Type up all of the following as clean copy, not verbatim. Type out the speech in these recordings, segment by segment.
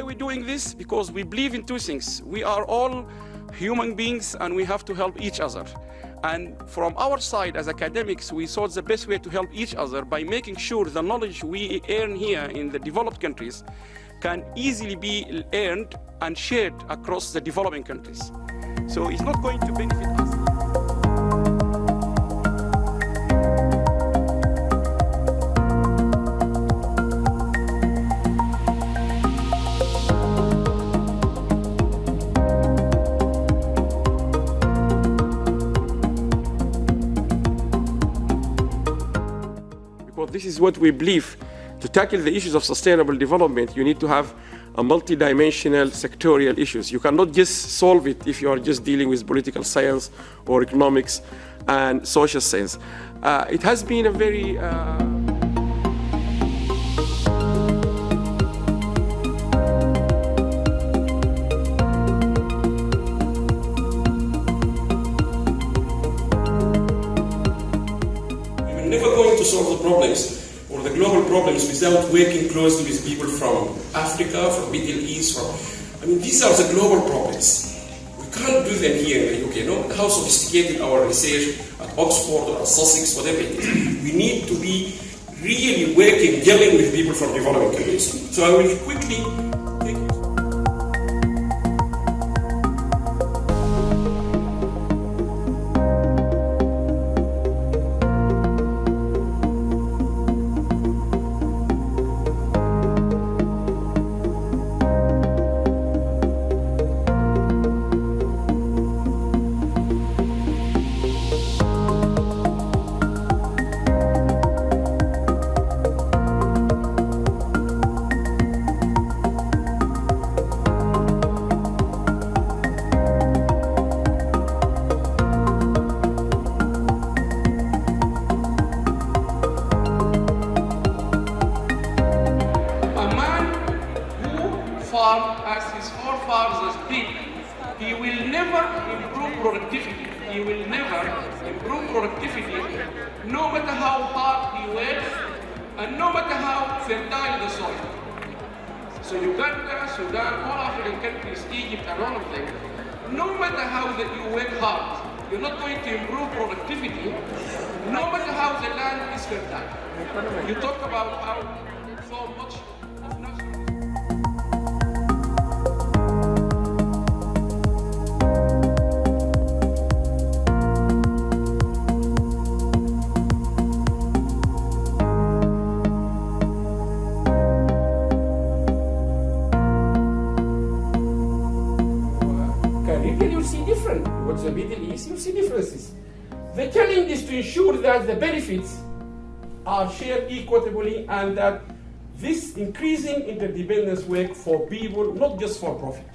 we're doing this? Because we believe in two things. We are all human beings and we have to help each other. And from our side as academics, we thought the best way to help each other by making sure the knowledge we earn here in the developed countries can easily be earned and shared across the developing countries. So it's not going to benefit us. Because this is what we believe. To tackle the issues of sustainable development, you need to have a multidimensional sectorial issues. You cannot just solve it if you are just dealing with political science or economics and social science. It has been a very We're never going to solve the problems or the global problems without working closely with people from Africa, from Middle East, these are the global problems. We can't do them here in the UK, no matter how sophisticated our research at Oxford or at Sussex, whatever it is. We need to be really working, dealing with people from developing countries. So I will quickly take you. As his forefathers did, he will never improve productivity. He will never improve productivity, no matter how hard he works and no matter how fertile the soil. So Uganda, Sudan, all African countries, Egypt and all of them, no matter how that you work hard, you're not going to improve productivity, no matter how the land is fertile. You talk about how so much of natural. You'll see different. What's the Middle East, you'll see differences. The challenge is to ensure that the benefits are shared equitably and that this increasing interdependence work for people, not just for profit.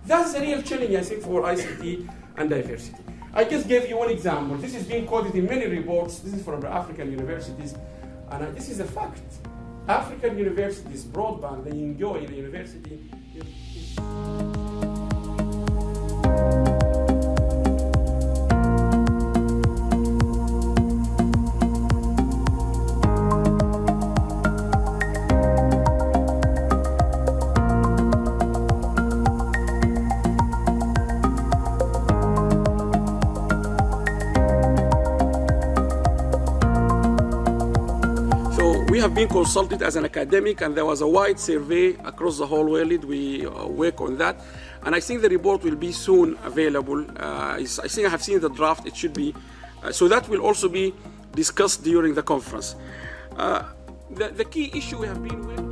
That's the real challenge, I think, for ICT and diversity. I just gave you one example. This is being quoted in many reports. This is from African universities, and this is a fact. African universities, broadband, they enjoy the university. We have been consulted as an academic, and there was a wide survey across the whole world. We work on that, and I think the report will be soon available. I think I have seen the draft. It should be, so that will also be discussed during the conference. The key issue we have been with.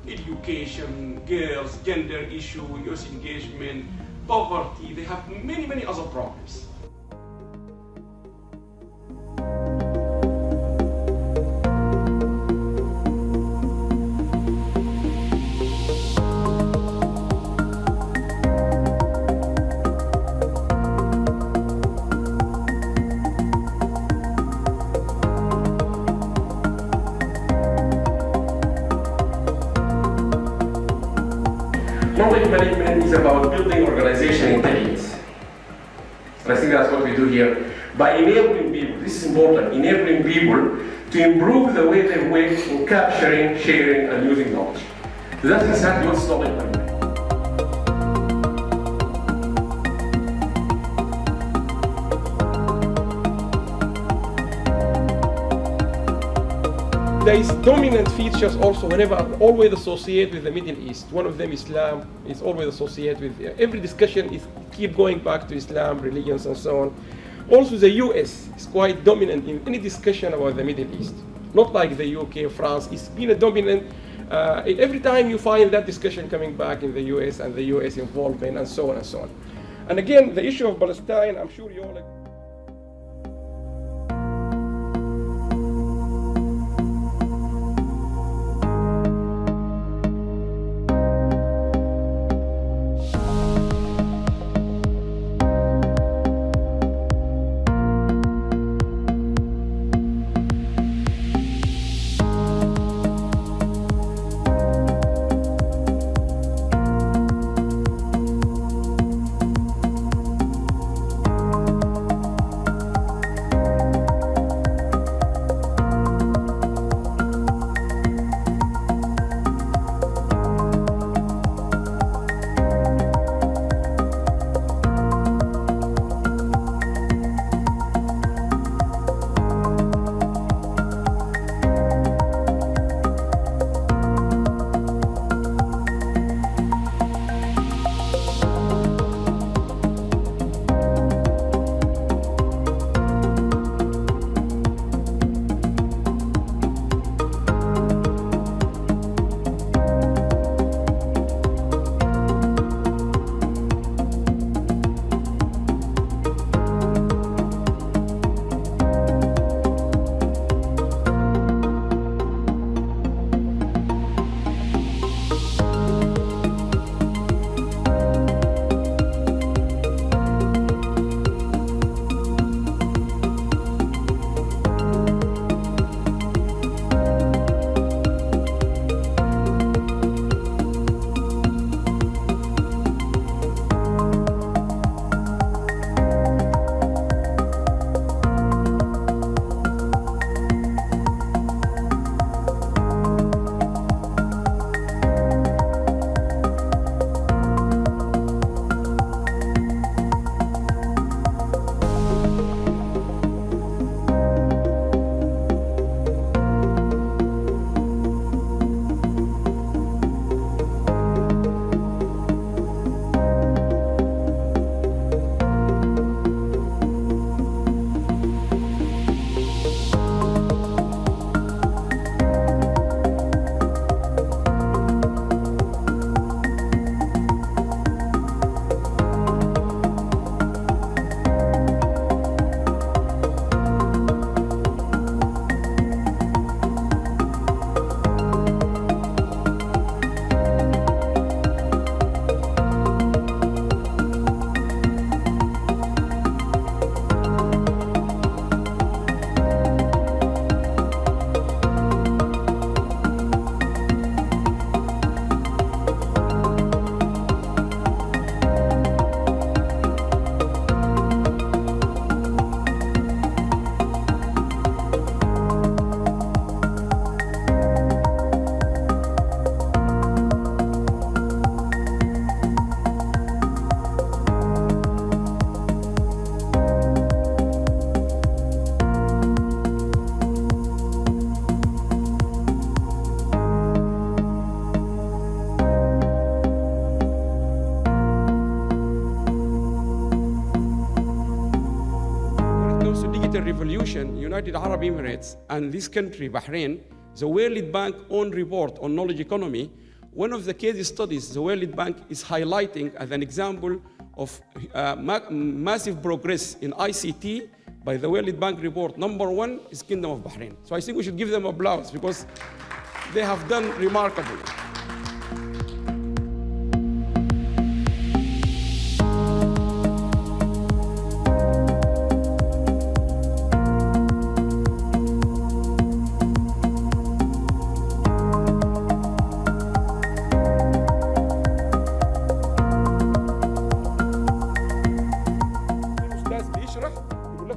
education, girls, gender issue, youth engagement, poverty. They have many, many other problems. Knowledge management is about building organization intelligence. And I think that's what we do here. By enabling people, this is important, enabling people to improve the way they work in capturing, sharing, and using knowledge. So that's exactly what's knowledge management. There is dominant features also whenever always associated with the Middle East. One of them, Islam, is always associated with every discussion is keep going back to Islam, religions, and so on. Also, the US is quite dominant in any discussion about the Middle East. Not like the UK, France. It's been a dominant. Every time you find that discussion coming back in the US and the US involvement and so on and so on. And again, the issue of Palestine, I'm sure you all. Revolution, United Arab Emirates, and this country, Bahrain, the World Bank own report on knowledge economy One of the case studies the World Bank is highlighting as an example of massive progress in ICT by the World Bank report. Number one is Kingdom of Bahrain. So I think we should give them applause because they have done remarkably.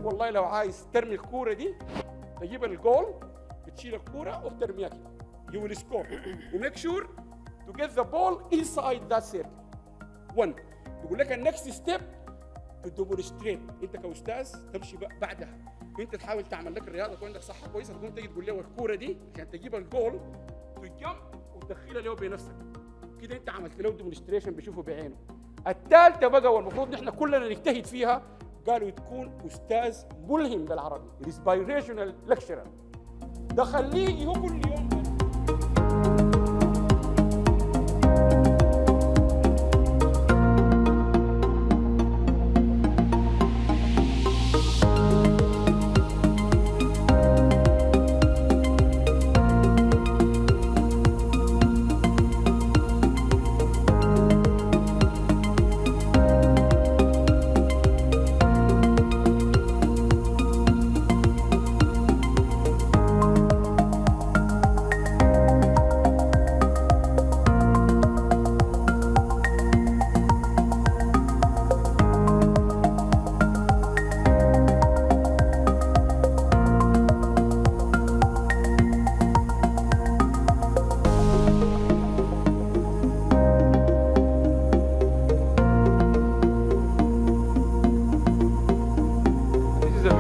والله لو عايز ترمي الكوره دي تجيب الجول بتشيل الكوره وبترميها كده. You will score. You make sure to get the ball inside that circle. One. يقول لك النكست ستيب to demonstrate. انت كاستاذ تمشي بعدها. انت تحاول تعمل لك الرياضه تكون عندك صحه كويسه تقوم تيجي تقول له الكوره دي عشان تجيب الجول تجمب وتدخلها له بنفسك. كده انت عملت له ديمونستريشن بيشوفه بعينه. الثالثه بقى والمفروض نحن كلنا نجتهد فيها قالوا تكون أستاذ ملهم بالعربي inspirational lecturer. ده خليه هو كل يوم.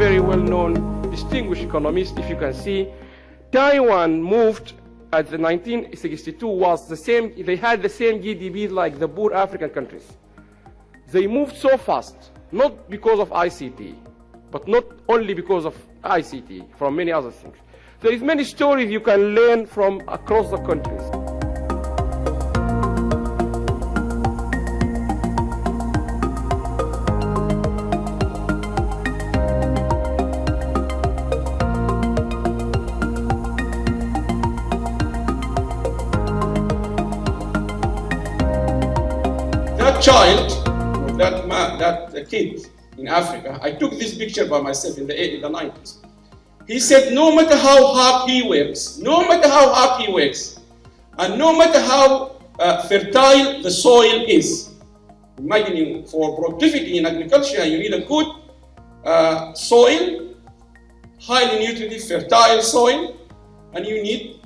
Very well-known, distinguished economist, if you can see. Taiwan moved at the 1962 was the same, they had the same GDP like the poor African countries. They moved so fast, not because of ICT, but not only because of ICT, from many other things. There is many stories you can learn from across the countries. Child, or that kid in Africa, I took this picture by myself in the 90s. He said, no matter how hard he works, and no matter how fertile the soil is, imagine for productivity in agriculture, you need a good soil, highly nutritive, fertile soil, and you need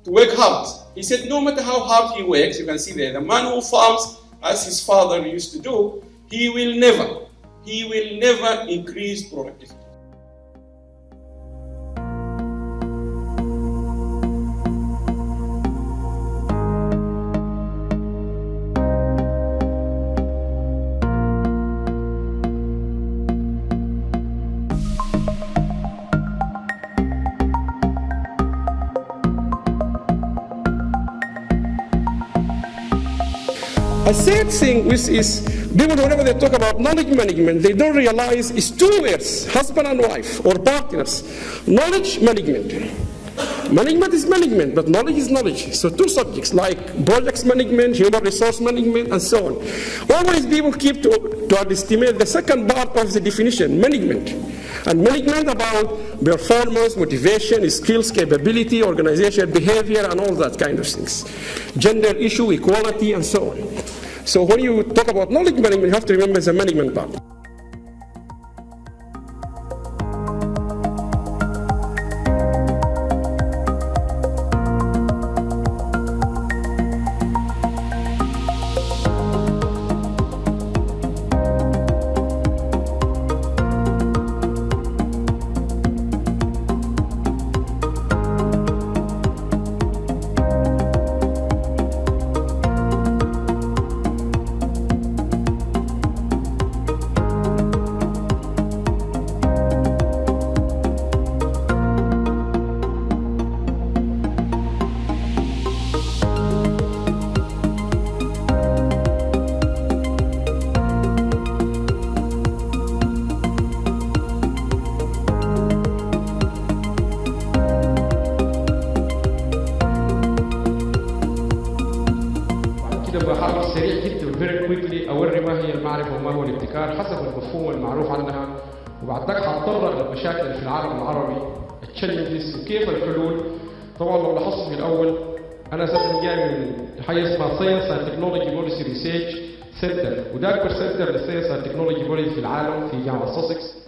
to work hard. He said, no matter how hard he works, you can see there, the man who farms as his father used to do, he will never increase productivity. A third thing which is, people whenever they talk about knowledge management, they don't realize it's two words, husband and wife, or partners. Knowledge management. Management is management, but knowledge is knowledge. So two subjects like projects management, human resource management, and so on. Always people keep to underestimate the second part of the definition, management. And management about performance, motivation, skills, capability, organizational behavior, and all that kind of things. Gender issue, equality, and so on. So when you talk about knowledge management, you have to remember the management part. جدا بحاول سريع جدا very quickly اوري ما هي المعرفه وما هو الابتكار حسب المفهوم المعروف عنها، وبعد ذلك حاتطرق للمشاكل في العالم العربي التشالنجز وكيف الحلول. طبعا لو لاحظت في الاول انا اساسا جاي من حاجه اسمها ساينس اند تكنولوجي بوليسي ريسيرش سنتر، وده اكبر سنتر للساينس اند تكنولوجي بوليسي في العالم في جامعه ساسكس.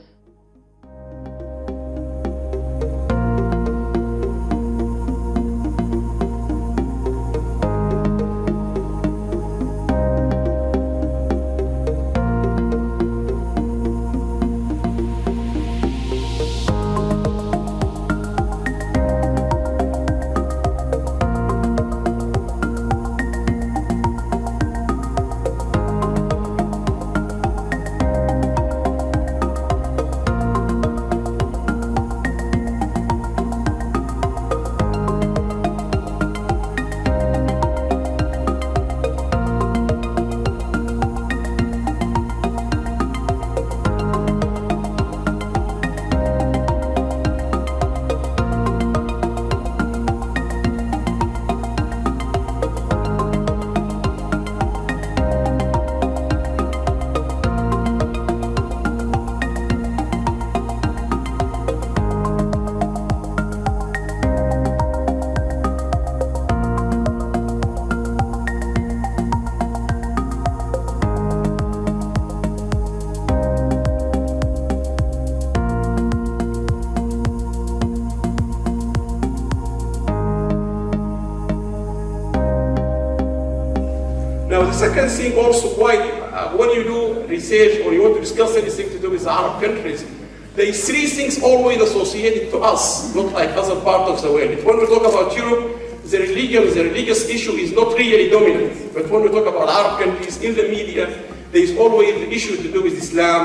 Now the second thing also quite, when you do research or you want to discuss anything to do with Arab countries, there is three things always associated to us, not like other parts of the world. When we talk about Europe, the religious issue is not really dominant. But when we talk about Arab countries in the media, there is always the issue to do with Islam,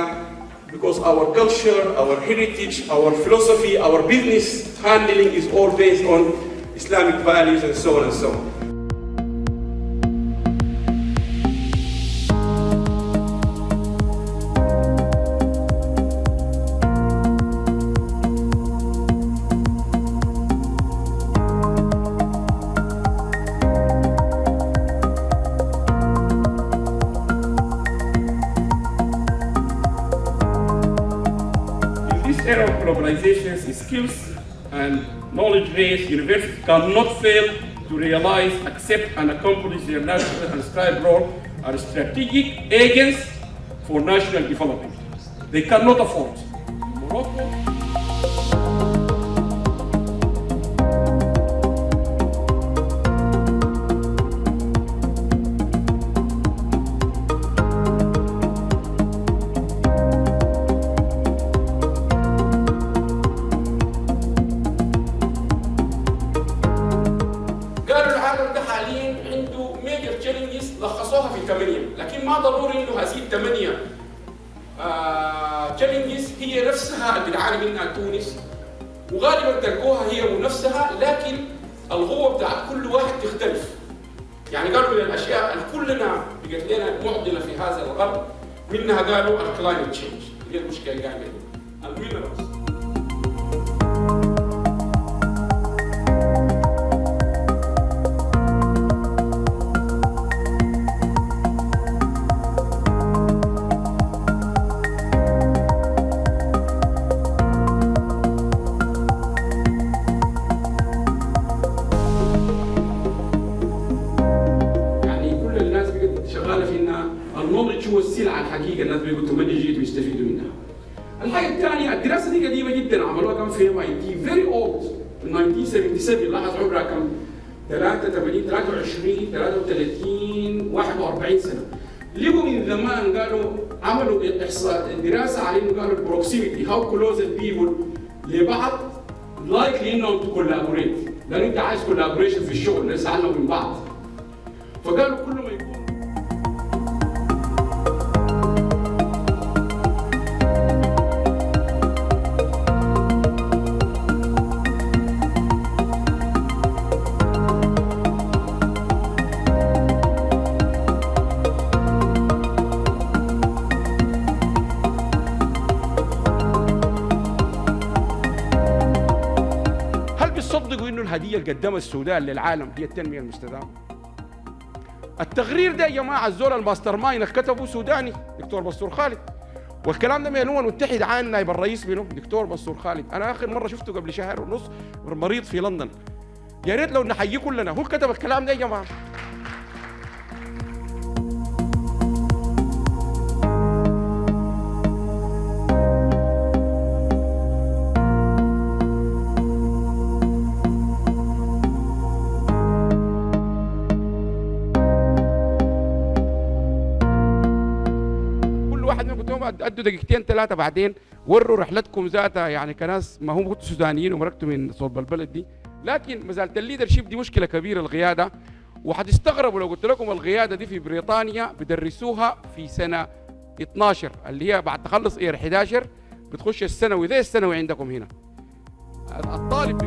because our culture, our heritage, our philosophy, our business handling is all based on Islamic values and so on and so on. Era of globalization, skills and knowledge base universities cannot fail to realize, accept and accomplish their national and scribe role as strategic agents for national development. They cannot afford. Morocco. لخصوها في 8 لكن ما ضروري انه هذه ال8 تشالنجز هي نفسها اللي بتعاني منها تونس، وغالبا تلقوها هي ونفسها، لكن القوه بتاعت كل واحد تختلف. يعني قالوا من الاشياء اللي كلنا بقت لنا معضله في هذا الغرب منها قالوا الكلايمت تشينج، هي المشكله اللي قاعده المينرالز. هو السلعه الحقيقه الناس بيقولوا تمني جيت ويستفيدوا منها. الحاجه الثانيه الدراسه دي قديمه جدا، عملوها كم في MIT فيري اولد من 1977، لاحظ عمرها كم 83 23 33 41 سنه. لقوا من زمان قالوا عملوا احصاء دراسه على انه قالوا البروكسيميتي هاو كلوز البيبل لبعض لايكلي انهم تكولابوريت، لانه انت عايز كولابوريشن في الشغل نسعى من بعض. فقالوا كل ما يكون صدقوا انه الهديه اللي قدمها السودان للعالم هي التنميه المستدامه؟ التقرير ده يا جماعه الزول الماستر مايند كتبه سوداني دكتور بسطور خالد، والكلام ده من الامم المتحده عن نائب الرئيس منه دكتور بسطور خالد. انا اخر مره شفته قبل شهر ونص مريض في لندن. يا ريت لو نحييه كلنا، هو كتب الكلام ده يا جماعه. ادوا دقيقتين ثلاثه بعدين وروا رحلتكم ذاتها يعني كناس ما هم كنتوا سودانيين ومرقتوا من صوب البلد دي. لكن مساله الليدرشيب دي مشكله كبيره القياده، وحتستغربوا لو قلت لكم القياده دي في بريطانيا بدرسوها في سنه 12 اللي هي بعد تخلص اير 11 بتخش الثانوي زي الثانوي عندكم هنا. الطالب